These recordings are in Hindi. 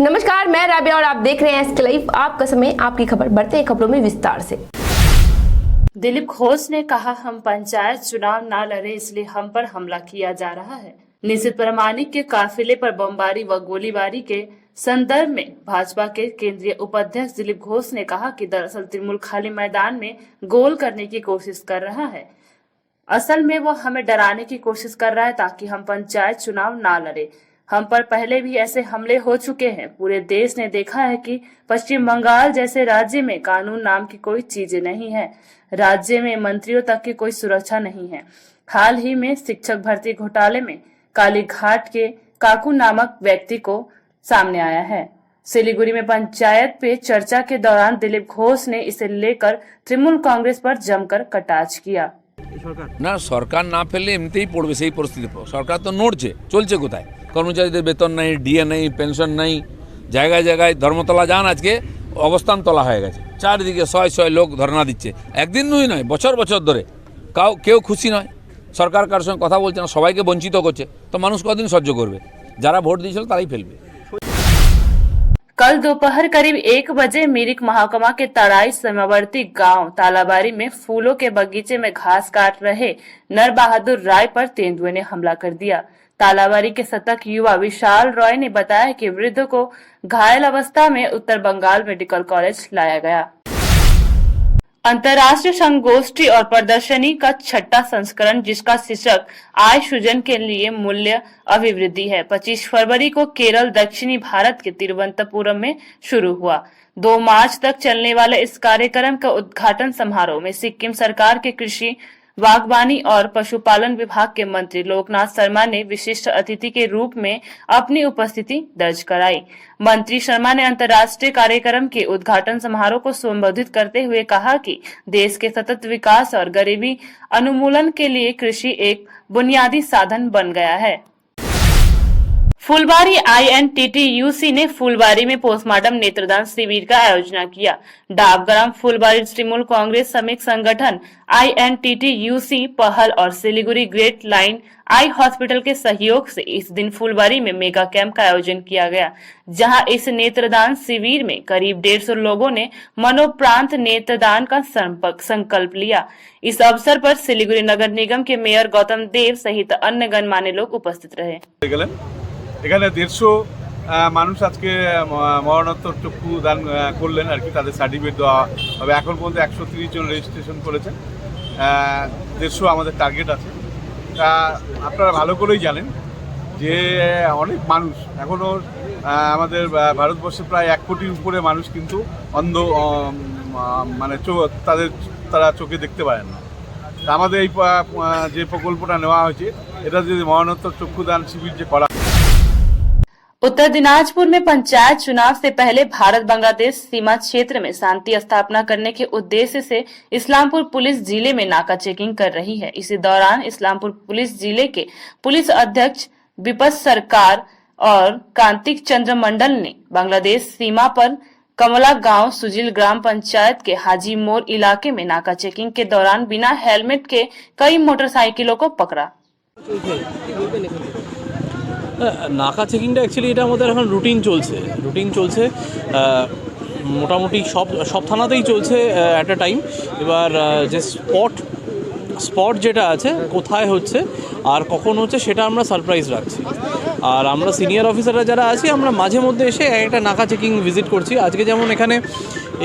नमस्कार, मैं राबिया और आप देख रहे हैं एसके लाइव। आपका समय, आपकी खबर। बढ़ते हैं खबरों में विस्तार से। दिलीप घोष ने कहा, हम पंचायत चुनाव ना लड़े इसलिए हम पर हमला किया जा रहा है। निशित प्रामाणिक के काफिले पर बमबारी व गोलीबारी के संदर्भ में भाजपा के केंद्रीय उपाध्यक्ष दिलीप घोष ने कहा कि दरअसल तृणमूल खाली मैदान में गोल करने की कोशिश कर रहा है। असल में वो हमें डराने की कोशिश कर रहा है ताकि हम पंचायत चुनाव ना लड़े। हम पर पहले भी ऐसे हमले हो चुके हैं। पूरे देश ने देखा है कि पश्चिम बंगाल जैसे राज्य में कानून नाम की कोई चीज नहीं है। राज्य में मंत्रियों तक की कोई सुरक्षा नहीं है। हाल ही में शिक्षक भर्ती घोटाले में कालीघाट के काकू नामक व्यक्ति को सामने आया है। सिलीगुड़ी में पंचायत पे चर्चा के दौरान दिलीप घोष ने इसे लेकर तृणमूल कांग्रेस पर जमकर कटाक्ष किया। ना सरकार ना फेलले एमनितेই পড়বে সেই পরিস্থিতি। সরকার তো নড়ছে, চলছে কোথায়? কর্মচারীদের বেতন নাই, ডিএ নাই, পেনশন নাই, জায়গায় জায়গায় ধর্মতলা যান আজকে অবস্থান তলা হয়ে গেছে। চারিদিকে শয় শয় লোক ধর্ণা দিচ্ছে, একদিন নয় বছর বছর ধরে। কেউ খুশি নয়, সরকার কার সঙ্গে কথা বলছে না, সবাইকে বঞ্চিত করছে। তো মানুষ কতদিন সহ্য করবে? যারা ভোট দিয়েছিল তারাই ফেলবে। कल दोपहर करीब 1 बजे मिरिक महकमा के तराई सीमावर्ती गांव तालाबारी में फूलों के बगीचे में घास काट रहे नर बहादुर राय पर तेंदुए ने हमला कर दिया। तालाबारी के शतक युवा विशाल रॉय ने बताया कि वृद्ध को घायल अवस्था में उत्तर बंगाल मेडिकल कॉलेज लाया गया। अंतर्राष्ट्रीय संगोष्ठी और प्रदर्शनी का 6वां संस्करण, जिसका शीर्षक आय सृजन के लिए मूल्य अभिवृद्धि है, 25 फरवरी को केरल दक्षिणी भारत के तिरुवनंतपुरम में शुरू हुआ। 2 मार्च तक चलने वाले इस कार्यक्रम का उद्घाटन समारोह में सिक्किम सरकार के कृषि, बागवानी और पशुपालन विभाग के मंत्री लोकनाथ शर्मा ने विशिष्ट अतिथि के रूप में अपनी उपस्थिति दर्ज कराई। मंत्री शर्मा ने अंतर्राष्ट्रीय कार्यक्रम के उद्घाटन समारोह को संबोधित करते हुए कहा कि देश के सतत विकास और गरीबी उन्मूलन के लिए कृषि एक बुनियादी साधन बन गया है। फुलबारी INTTUC ने फुलबारी में पोस्टमार्टम नेत्रदान शिविर का आयोजन किया। डाबग्राम फुलबारी तृणमूल कांग्रेस समिति संगठन INTTUC पहल और Siliguri great line eye hospital के सहयोग से इस दिन फुलबारी में मेगा कैंप का आयोजन किया गया, जहां इस नेत्रदान शिविर में करीब 150 लोगों ने मनोप्रांत नेत्रदान का संकल्प लिया। इस अवसर पर सिलीगुड़ी नगर निगम के मेयर गौतम देव सहित अन्य गणमान्य लोग उपस्थित रहे। এখানে 150 মানুষ আজকে মরণোত্তর চক্ষু দান করলেন আর কি, তাদের সার্টিফিকেট দেওয়া হবে। এখন পর্যন্ত 130 জন রেজিস্ট্রেশন করেছেন। 150 আমাদের টার্গেট আছে। তা আপনারা ভালো করেই জানেন যে অনেক মানুষ এখনও আমাদের ভারতবর্ষে প্রায় 1 কোটির উপরে মানুষ কিন্তু অন্ধ, মানে তারা চোখে দেখতে পারেন না। আমাদের এই যে প্রকল্পটা নেওয়া হয়েছে, এটা যদি মরণোত্তর চক্ষুদান শিবির যে করা। उत्तर दिनाजपुर में पंचायत चुनाव से पहले भारत बांग्लादेश सीमा क्षेत्र में शांति स्थापना करने के उद्देश्य से इस्लामपुर पुलिस जिले में नाका चेकिंग कर रही है। इसी दौरान इस्लामपुर पुलिस जिले के पुलिस अध्यक्ष विपत सरकार और कार्तिक चंद्र मंडल ने बांग्लादेश सीमा पर कमला गांव सुजिल ग्राम पंचायत के हाजी मोड़ इलाके में नाका चेकिंग के दौरान बिना हेलमेट के कई मोटरसाइकिलों को पकड़ा। নাকা চেকিংটা অ্যাকচুয়ালি এটা আমাদের এখন রুটিন চলছে মোটামুটি সব থানাতেই চলছে অ্যাট আ টাইম। এবার যে স্পট যেটা আছে কোথায় হচ্ছে আর কখন হচ্ছে সেটা আমরা সারপ্রাইজ রাখছি। আর আমরা সিনিয়র অফিসাররা যারা আছি আমরা মাঝে মধ্যে এসে একটা নাকা চেকিং ভিজিট করছি। আজকে যেমন এখানে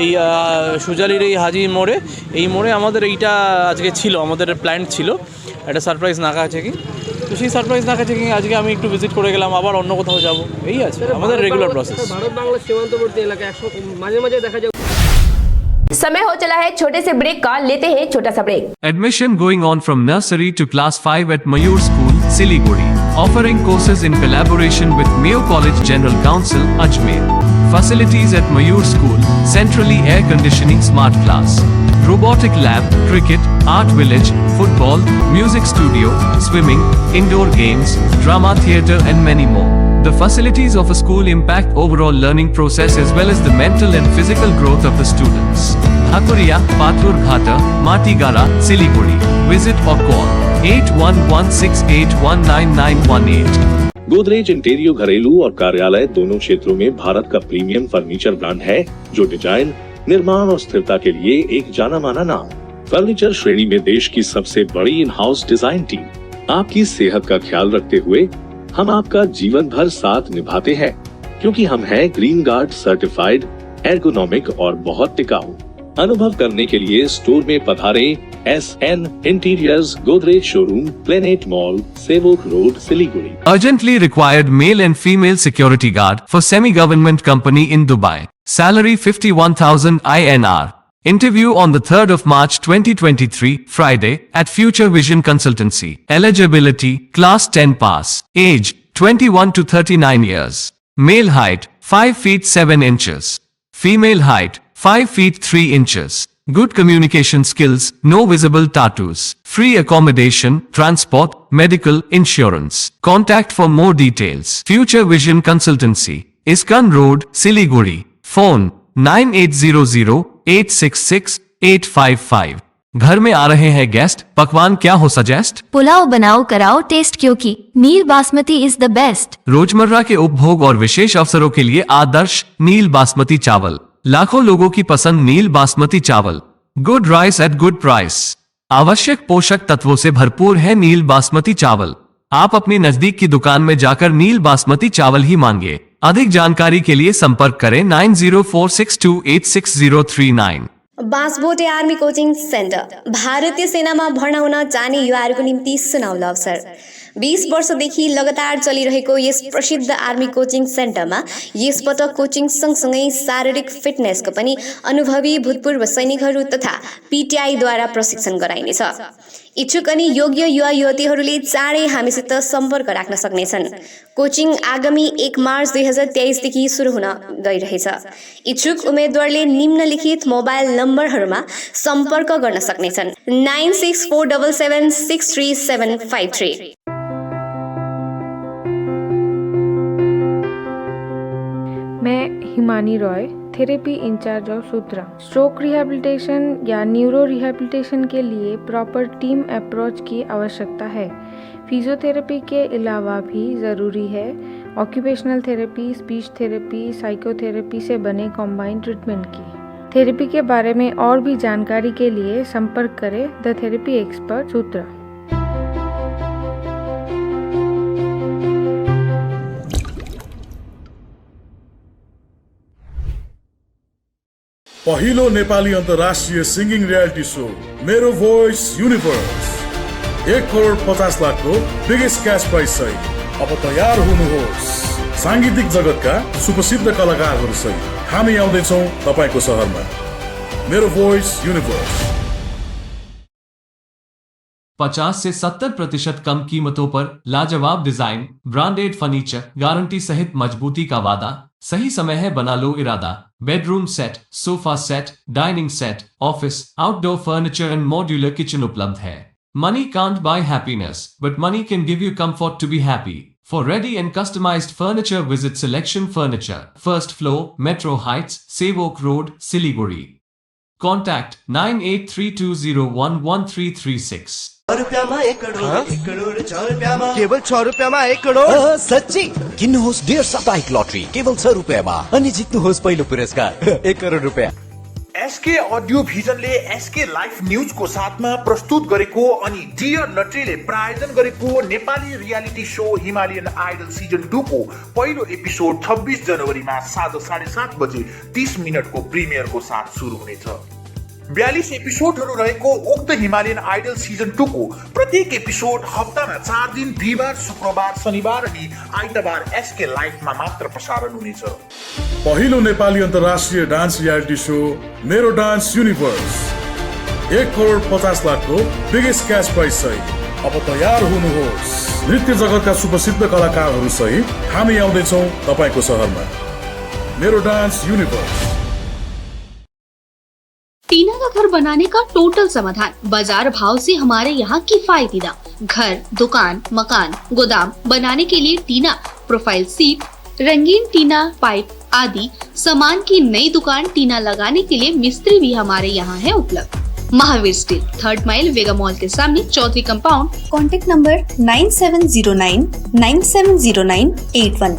এই সুজালির এই হাজি মোড়ে, এই মোড়ে আমাদের এইটা আজকে ছিল, আমাদের প্ল্যান ছিল একটা সারপ্রাইজ নাকা চেকিং। তো সেই সারপ্রাইজ নাকা চেকিং আজকে আমি একটু ভিজিট করে গেলাম, আবার অন্য কোথাও যাব, এই আছে আমাদের রেগুলার প্রসেস। ভারত বাংলা সীমান্তবর্তী এলাকায় মাঝে মাঝে দেখা যায়। समय हो चला है छोटे से ब्रेक का, लेते हैं छोटा सा break. Admission going on from nursery to class 5 at Mayur School, Siliguri, offering courses in collaboration with Mayo College General Council, Ajmer. Facilities at Mayur School: centrally air conditioning, smart class, robotic lab, cricket, art village, football, music studio, swimming, indoor games, drama theatre and many more. The facilities of a school impact overall learning process as well as the mental and physical growth of the students. Hakuria, Patur Ghata, Matigara, Siliguri. Visit or call 8116819918. Godrej interior घरेलू और कार्यालय दोनों क्षेत्रों में भारत का प्रीमियम फर्नीचर ब्रांड है, जो डिजाइन, निर्माण और स्थिरता के लिए एक जाना माना नाम। फर्नीचर श्रेणी में देश की सबसे बड़ी इन हाउस डिजाइन टीम। आपकी सेहत का ख्याल रखते हुए हम आपका जीवन भर साथ निभाते हैं, क्योंकि हम हैं ग्रीन गार्ड सर्टिफाइड, एर्गोनॉमिक और बहुत टिकाऊ। अनुभव करने के लिए स्टोर में पधारें। SN interiors, Godrej showroom, planet mall, Sevoke road, Siliguri. Urgently required male and female security guard for semi-government company in Dubai. Salary 51,000 INR. Interview on the 3rd of March 2023, Friday, at Future Vision Consultancy. Eligibility, Class 10 pass. Age, 21 to 39 years. Male height, 5 feet 7 inches. Female height, 5 feet 3 inches. Good communication skills, no visible tattoos. Free accommodation, transport, medical, insurance. Contact for more details. Future Vision Consultancy. Iskan Road, Siliguri. Phone 9800-866-855. घर में आ रहे हैं गेस्ट, पकवान क्या हो सजेस्ट? पुलाव बनाओ कराओ टेस्ट, क्योंकि नील बासमती इज द बेस्ट। रोजमर्रा के उपभोग और विशेष अवसरों के लिए आदर्श नील बासमती चावल। लाखों लोगों की पसंद नील बासमती चावल। Good rice at good price. आवश्यक पोषक तत्वों से भरपूर है नील बासमती चावल। आप अपनी नजदीक की दुकान में जाकर नील बासमती चावल ही मांगिए। अधिक जानकारी के लिए संपर्क करें 9046286039। बाँसबोटे आर्मी कोचिङ सेन्टर भारतीय सेनामा भर्ना हुन चाहने युवाहरूको निम्ति सुनौलो अवसर। 20 वर्षदेखि लगातार चलिरहेको यस प्रसिद्ध आर्मी कोचिङ सेन्टरमा यसपटक कोचिङ सँगसँगै शारीरिक फिटनेसको पनि अनुभवी भूतपूर्व सैनिकहरू तथा PTI द्वारा प्रशिक्षण गराइनेछ। इच्छुक अनि योग्य युवा युवतीहरूले चाँडै हामीसित सम्पर्क राख्न सक्नेछन्। कोचिङ आगामी 1 मार्च 2023 देखि सुरु हुन गइरहेछ। इच्छुक उम्मेदवारले निम्नलिखित मोबाइल नम्बरहरूमा सम्पर्क गर्न सक्नेछन्। 9647763753। मैं Himani Roy, therapy in charge of Sutra. Stroke rehabilitation या न्यूरो रिहैबिलिटेशन के लिए प्रॉपर टीम अप्रोच की आवश्यकता है। फिजियोथेरेपी के अलावा भी ज़रूरी है occupational therapy, speech therapy, psychotherapy से बने कॉम्बाइंड ट्रीटमेंट की। थेरेपी के बारे में और भी जानकारी के लिए संपर्क करें द थेरेपी एक्सपर्ट सूत्रा। पहिलो नेपाली अन्तर्राष्ट्रिय सिंगिङ रियालिटी शो मेरो भोइस युनिभर्स 1,50,00,000 को बिगेस्ट क्याश प्राइज सहित अब तयार हुनुहोस्। सांगीतिक जगतका सुप्रसिद्ध कलाकारहरू सहित हामी आउँदैछौँ तपाईको शहरमा। मेरो भोइस युनिभर्स। 50 से 70% कम कीमतों पर लाजवाब डिजाइन, ब्रांडेड फर्नीचर, गारंटी सहित मजबूती का वादा। सही समय है, बना लो इरादा। Bedroom set, sofa set, dining set, office, outdoor furniture and modular kitchen उपलब्ध है। Money can't buy happiness, but money can give you comfort to be happy. For ready and customized furniture, visit Selection Furniture, first floor, Metro Heights, Sevok Road, Siliguri. Contact 9832011336। केवल 6 रुपैयाँमा 1 करोड। सच्ची किन्नुहोस् डेढ साप्ताहिक लटरी केवल 6 रुपैयाँमा अनि जित्नुहोस् पहिलो पुरस्कार 1 करोड रुपैयाँ। एसके अडियो भिजनले एसके लाइफ न्यूजको साथमा प्रस्तुत गरेको अनि डियर लटरीले प्रायोजन गरेको Nepali reality show Himalayan idol season 2 को पहिलो एपिसोड 26 जनवरीमा साँझ 7:30 बजे 30 मिनटको प्रिमियरको साथ सुरु हुनेछ। 42 एपिसोडहरू रहेको उक्त हिमालयन आइडल सिजन 2 को प्रत्येक एपिसोड हप्तामा 4 दिन बिहिबार, शुक्रबार, शनिबार अनि आइतबार एसके लाइफमा मात्र प्रसारण हुनेछ। पहिलो नेपाली अन्तर्राष्ट्रिय डान्स रियालिटी शो मेरो डान्स युनिभर्स 1,50,00,000 को बिगेस्ट क्याश प्राइज सहित अब तयार हुनुहोस्। नृत्य जगतका सुप्रसिद्ध कलाकारहरू सहित हामी आउँदैछौँ तपाईको शहरमा। मेरो डान्स यूनिवर्स। टीना का घर बनाने का टोटल समाधान बाजार भाव से हमारे यहाँ किफायती दाम। घर, दुकान, मकान, गोदाम बनाने के लिए टीना, प्रोफाइल सीट, रंगीन टीना, पाइप आदि सामान की नई दुकान टीना लगाने के लिए मिस्त्री भी हमारे यहाँ है उपलब्ध। महावीर स्टील, 3rd माइल, वेगा मॉल के सामने, चौधरी कंपाउंड। Contact number 9709970981।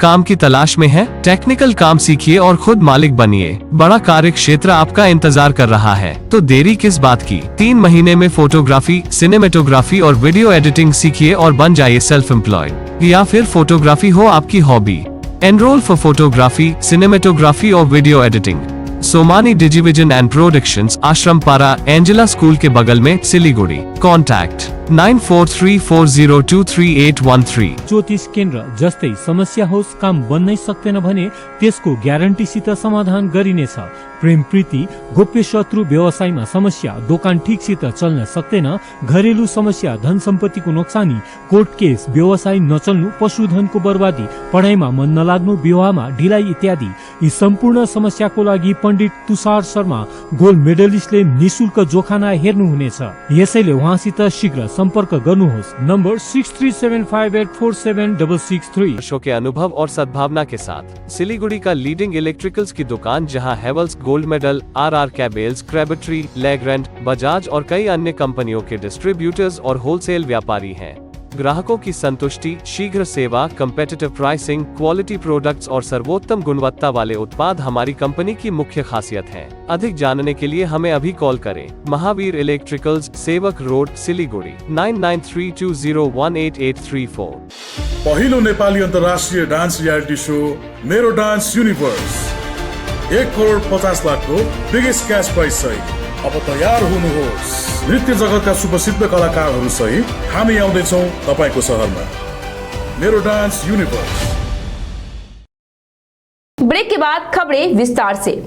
काम की तलाश में है? टेक्निकल काम सीखिए और खुद मालिक बनिए। बड़ा कार्य क्षेत्र आपका इंतजार कर रहा है, तो देरी किस बात की। 3 महीने में फोटोग्राफी, सिनेमेटोग्राफी और वीडियो एडिटिंग सीखिए और बन जाइए सेल्फ एम्प्लॉयड। या फिर फोटोग्राफी हो आपकी hobby, enrol for photography, cinematography और video editing. Somani Digivision and productions, Ashram Para, Angela school के बगल में, सिलीगुड़ी। कॉन्टैक्ट 9434023813। ज्योतिष केन्द्र जस्तै समस्या होस् काम बन्नै सक्दैन भने त्यसको ग्यारेन्टीसित समाधान गरिनेछ। प्रेम प्रीति, गोप्य शत्रु, व्यवसायमा समस्या, दोकान ठिकसित चल्न सक्दैन, घरेलु समस्या, धन सम्पत्तिको नोक्सानी, कोर्ट केस, व्यवसाय नचल्नु, पशुधनको बर्बादी, पढाइमा मन नलाग्नु, विवाहमा ढिलाइ इत्यादि यी सम्पूर्ण समस्याको लागि पण्डित तुषार शर्मा गोल्ड मेडलिस्टले निशुल्क जोखाना हेर्नुहुनेछ। यसैले उहाँसित शीघ्र संपर्क गर्नुहोस्। नम्बर 6375847663। वर्षों के अनुभव और सद्भावना के साथ सिलीगुड़ी का लीडिंग इलेक्ट्रिकल्स की दुकान, जहां Havells gold medal, RR cables, Crabtree, Legrand, Bajaj और कई अन्य कंपनियों के डिस्ट्रीब्यूटर्स और होलसेल व्यापारी हैं। ग्राहकों की संतुष्टि, शीघ्र सेवा, कम्पेटिटिव प्राइसिंग, क्वालिटी प्रोडक्ट्स और सर्वोत्तम गुणवत्ता वाले उत्पाद हमारी कंपनी की मुख्य खासियत है। अधिक जानने के लिए हमें अभी कॉल करें। महावीर इलेक्ट्रिकल्स, सेवक रोड, सिलीगुड़ी 9932018834। पहिलो नेपाली अन्तर्राष्ट्रिय डान्स रियालिटी शो मेरो डान्स युनिभर्स, 1,50,00,000 को बिगेस्ट क्याश प्राइज सहित अब तयार हुनुहोस्। नृत्य जगतका सुप्रसिद्ध कलाकारहरू सहित हामी आउँदैछौँ तपाईको सहरमा। मेरो डान्स युनिभर्स। ब्रेक के बाद खबरें विस्तार से।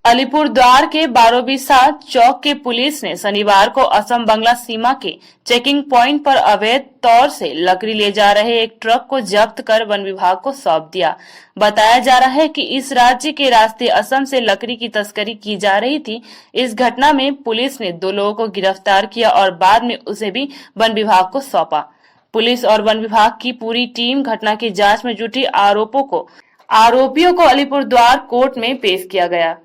अलीपुरद्वार के बारोबिसा चौक के पुलिस ने शनिवार को असम बांग्ला सीमा के चेकिंग पॉइंट पर अवैध तौर से लकड़ी ले जा रहे एक ट्रक को जब्त कर वन विभाग को सौंप दिया। बताया जा रहा है कि इस राज्य के रास्ते असम से लकड़ी की तस्करी की जा रही थी। इस घटना में पुलिस ने 2 लोगों को गिरफ्तार किया और बाद में उसे भी वन विभाग को सौंपा। पुलिस और वन विभाग की पूरी टीम घटना की जाँच में जुटी। आरोपियों को अलीपुरद्वार कोर्ट में पेश किया गया।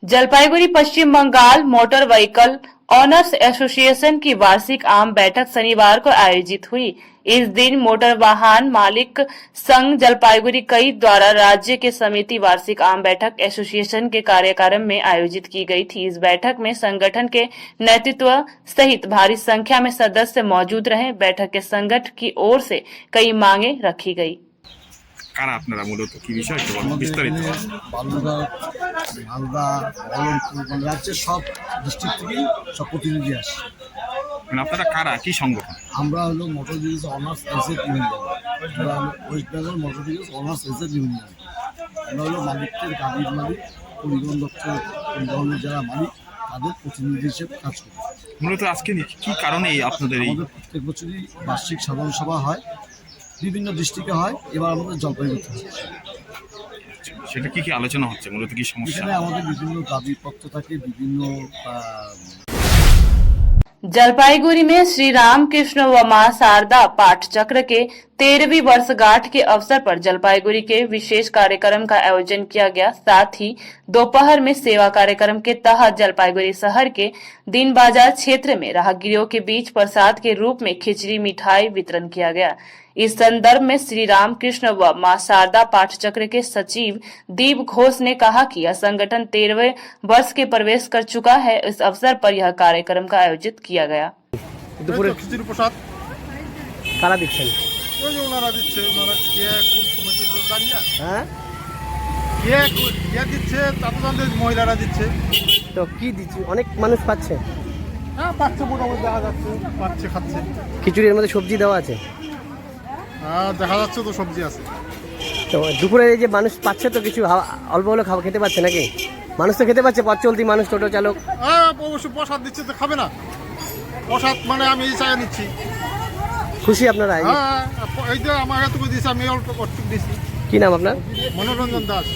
Jalpaiguri Paschim Bangal motor vehicle owners association की वार्षिक आम बैठक शनिवार को आयोजित हुई। इस दिन मोटर वाहन मालिक संघ जलपाईगुड़ी कई द्वारा राज्य के समिति वार्षिक आम बैठक एसोसिएशन के कार्यक्रम में आयोजित की गई थी। इस बैठक में संगठन के नेतृत्व सहित भारी संख्या में सदस्य मौजूद रहे। बैठक के संगठन की ओर से कई मांगे रखी गई। কারা আপনারা মূলত কি বিষয় একটু বলুন বিস্তারিত। বালুরঘাট, মালদা, বহরমপুর রাজ্যের সব ডিস্ট্রিক্ট থেকেই সব প্রতিনিধি আসে। মানে আপনারা কারা, কি সংগঠন? আমরা হলো motor vehicles honours asset union, West Bengal motor vehicles honours asset union. আমরা হলো মালিকদের, গাড়ির মালিক, পরিবহন দপ্তর, পরিবহনের যারা মালিক তাদের প্রতিনিধি হিসেবে কাজ করি। মূলত আজকে কি কারণে আপনাদের এই প্রত্যেক বছরই বার্ষিক সাধারণ সভা হয়, বিভিন্ন ডিস্ট্রিক্টে হয়। এবার আমাদের জলপাইগুড়িতে হচ্ছে। সেটা কি আলোচনা হচ্ছে, মূলত কি সমস্যা? এখানে আমাদের বিভিন্ন দাবিপত্র থাকে, বিভিন্ন जलपाईगुड़ी में श्री रामकृष्ण व मां शारदा पाठ चक्र के 13वीं वर्षगांठ के अवसर पर जलपाईगुड़ी के विशेष कार्यक्रम का आयोजन किया गया। साथ ही दोपहर में सेवा कार्यक्रम के तहत जलपाईगुड़ी शहर के दिन बाजार क्षेत्र में राहगीरों के बीच प्रसाद के रूप में खिचड़ी मिठाई वितरण किया गया। इस संदर्भ में श्री रामकृष्ण व मां शारदा पाठ चक्र के सचिव दीप घोष ने कहा कि यह संगठन 13वें वर्ष के प्रवेश कर चुका है। इस अवसर पर यह कार्यक्रम का आयोजित किया गया। খিচুড়ি প্রসাদ কারা দিচ্ছেন? ওই যে ওনারা দিচ্ছে, ওনারা কে কোন কমিটি তো জানি না। হ্যাঁ, কে দিচ্ছে তা তো জানতে, মহিলারা দিচ্ছে। তো কি দিচ্ছে? অনেক মানুষ পাচ্ছে। হ্যাঁ পাচ্ছে, মোটামুটি দেখা যাচ্ছে পাচ্ছে, খাচ্ছে। খিচুড়ির মধ্যে সবজি দেওয়া আছে? হ্যাঁ দেখা যাচ্ছে তো সবজি আছে। তো দুপুরে এই যে মানুষ পাচ্ছে, তো কিছু অল্প হলেও খাওয়া খেতে পাচ্ছে নাকি? মানুষ তো খেতে পাচ্ছে, পথ চলতি মানুষ, টোটো চালক। হ্যাঁ অবশ্যই প্রসাদ দিচ্ছে, তো খাবে না? প্রসাদ মানে আমি এই চাই নিচ্ছি। খুশি আপনারা? হ্যাঁ এই যে আমার এতটুকু দিয়েছি, আমি অল্প কটুক দিয়েছি। কি নাম আপনার? मनोरंजन दास।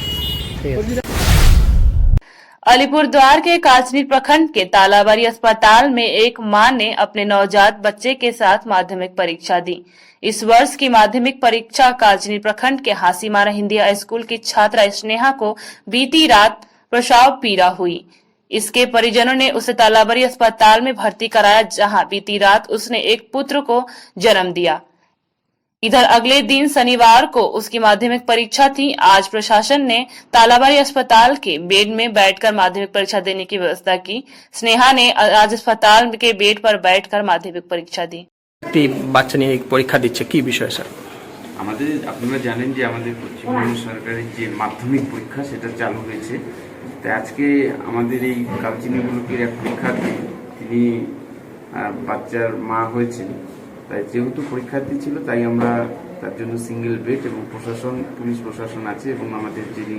अलीपुरद्वार के काचनी प्रखंड के तालाबारी अस्पताल में एक मां ने अपने नवजात बच्चे के साथ माध्यमिक परीक्षा दी। इस वर्ष की माध्यमिक परीक्षा काचनी प्रखंड के हासीमारा हिंदी स्कूल की छात्रा स्नेहा को बीती रात प्रसव पीड़ा हुई। इसके परिजनों ने उसे तालाबरी अस्पताल में भर्ती कराया, जहां बीती रात उसने एक पुत्र को जन्म दिया। इधर अगले दिन शनिवार को उसकी माध्यमिक परीक्षा थी। आज प्रशासन ने तालाबरी अस्पताल के बेड में बैठकर माध्यमिक परीक्षा देने की व्यवस्था की। स्नेहा ने आज अस्पताल के बेड पर बैठकर माध्यमिक परीक्षा दी। বাচ্চা নিয়ে পরীক্ষা দিচ্ছে কি বিষয় স্যার? আমাদের আপনারা জানেন যে আমাদের পশ্চিমবঙ্গ সরকারের যে মাধ্যমিক পরীক্ষা সেটা চালু হয়েছে। তাই আজকে আমাদের এই কালচিনি ব্লকের এক পরীক্ষার্থী, তিনি বাচ্চার মা হয়েছেন। তাই যেহেতু পরীক্ষার্থী ছিল, তাই আমরা তার জন্য সিঙ্গেল বেড এবং প্রশাসন, পুলিশ প্রশাসন আছে এবং আমাদের যিনি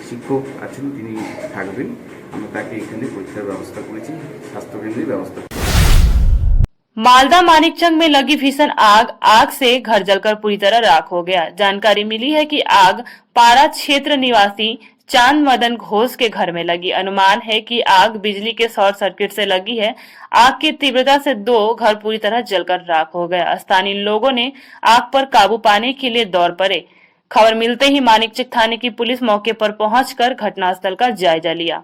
শিক্ষক আছেন তিনি থাকবেন। আমরা তাকে এখানে পরীক্ষার ব্যবস্থা করেছি, স্বাস্থ্যকেন্দ্রের ব্যবস্থা। मालदा मानिकचक में लगी भीषण आग से घर जलकर पूरी तरह राख हो गया। जानकारी मिली है कि आग पारा क्षेत्र निवासी चांद मदन घोष के घर में लगी। अनुमान है कि आग बिजली के शॉर्ट सर्किट से लगी है। आग की तीव्रता से 2 घर पूरी तरह जलकर राख हो गया। स्थानीय लोगों ने आग पर काबू पाने के लिए दौड़ पड़े। खबर मिलते ही मानिकचक थाने की पुलिस मौके पर पहुंचकर घटनास्थल का जायजा लिया।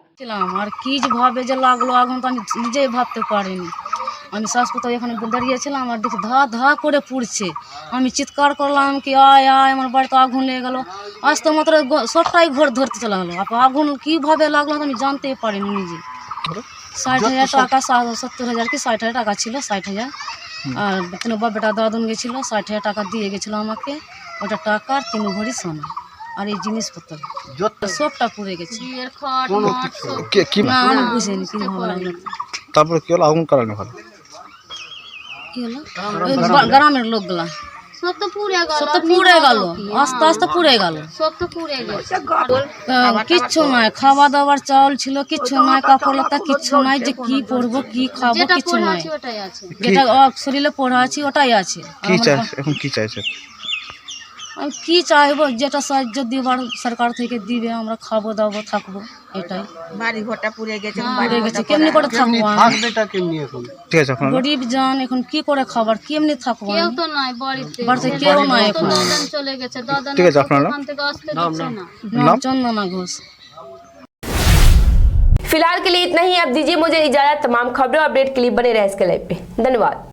আমি শ্বাসকোথাও এখানে দাঁড়িয়েছিলাম আর দেখি ধা ধা করে পুড়ছে। আমি চিৎকার করলাম কি আয় আয়, আমার বাড়িতে আগুন লেগে গেল। আস্তে মাত্র সবটাই ঘর ধরতে চলে গেলো। আগুন কীভাবে লাগলো আমি জানতেই পারিনি নিজে। 60,000 টাকা, 70,000 কি 60,000 টাকা ছিল, 60,000। আর কোনো বেটা দাদুন গেছিলো, 60,000 টাকা দিয়ে গেছিলো আমাকে। ওটা টাকার 3 ভরি সোনা আর এই জিনিসপত্র সবটা পুড়ে গেছে। না আমি বুঝিনি কীভাবে লাগলো। তারপরে কি হলো? আগুন কারণে হলো কি হলো? গ্রামের লোকগুলা সব তো পুড়ে গেল, আস্তে আস্তে পুড়ে গেল, কিচ্ছু নাই। খাওয়া দাওয়ার চাউল ছিল, কিচ্ছু নাই। কাপড় লতা কিচ্ছু নাই, যে কি করবো কি খাবো কিচ্ছু নাই। যেটা শরীরে পড়া আছে ওটাই আছে। কি চাই এখন? কি চাইছে? আমি কি চাইবো, যেটা সাহায্য দিবার সরকার থেকে দিবে, আমরা খাবো দাবো থাকবো, এটাই। বাড়ি ঘরটা পুড়ে গেছে, কেমনি করে থাকবো? ঠিক আছে, গরিব জন, এখন কি করে খাবার, কেমনি থাকবো? কেউ তো নাই বাড়িতে, কেউ নাই এখন। চলে গেছে দাদা। ঠিক আছে, আপনার নাম? চন্দনা ঘোষ। फिलहाल के लिए इतना ही। अब दीजिए मुझे इजाजत। तमाम खबरों अपडेट के लिए बने रहे इसके लाइव पे। धन्यवाद।